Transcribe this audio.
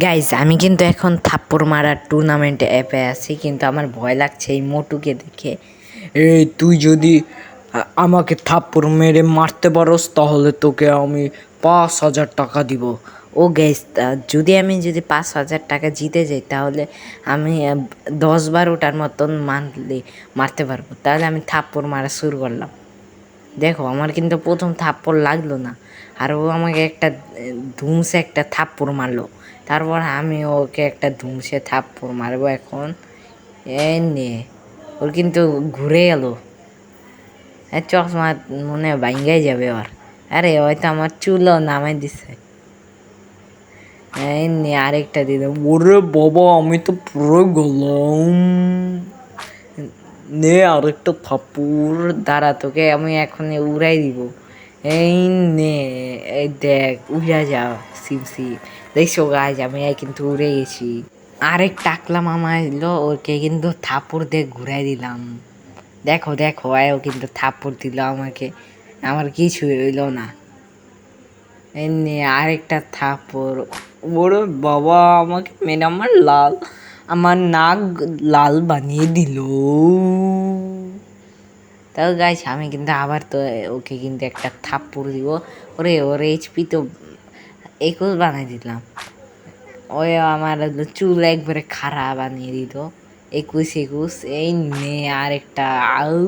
Guys আমি কিন্তু এখন থাপ্পড় মারার টুর্নামেন্টে অ্যাপে আছি, কিন্তু আমার ভয় লাগছে এই মোটুকে দেখে। এই তুই যদি আমাকে থাপ্পড় মেরে মারতে পারোস তাহলে তোকে আমি 5,000 টাকা দিব। ও গাইজ, যদি 5,000 টাকা জিতে যাই তাহলে আমি 10 বার ওটার মতন মারতে পারবো। তাহলে আমি থাপ্পড় মারা শুরু করলাম। দেখো আমার কিন্তু প্রথম থাপ্পড় লাগলো না, আর ও আমাকে একটা ধুমসে একটা থাপ্পড় মারলো। তারপর আমি ওকে একটা ধুমসে থাপ্পড় মারবো এখন। এই নে, ওর কিন্তু ঘুরে গেল। চশমা মনে হয় ভাঙ্গাই যাবে ওর। আরে হয়তো আমার চুলও নামাই দিছে। এই নে আরেকটা দিলাম। ওরে বাবা, আমি তো পুরো গেলাম। নে আরেকটা থাপ্পড়, দাঁড়া তোকে আমি এখন উড়াই দিব। এই নে, এই দেখ উড়া যাও সিমসি। দেখছো গাইজ, আমি কিন্তু উড়ে গেছি। আরেক টাকলা মামা এলো, ওকে কিন্তু থাপ্পড় দিয়ে ঘুরাই দিলাম। দেখো দেখো, ও কিন্তু থাপ্পড় দিল আমাকে, আমার কিছু হইল না। এমনি আরেকটা থাপ্পড়। ওরে বাবা, আমাকে মেরে আমার নাক লাল বানিয়ে দিল। তাও গাইস, আমি কিন্তু আবার তো ওকে কিন্তু একটা থাপ্পড় দিব। ওর এইচপি তো 21 বানাই দিলাম। ওই আমার চুল একবারে খারাপ বানিয়ে দিল। 21 21। এই নে আরেকটা। আউ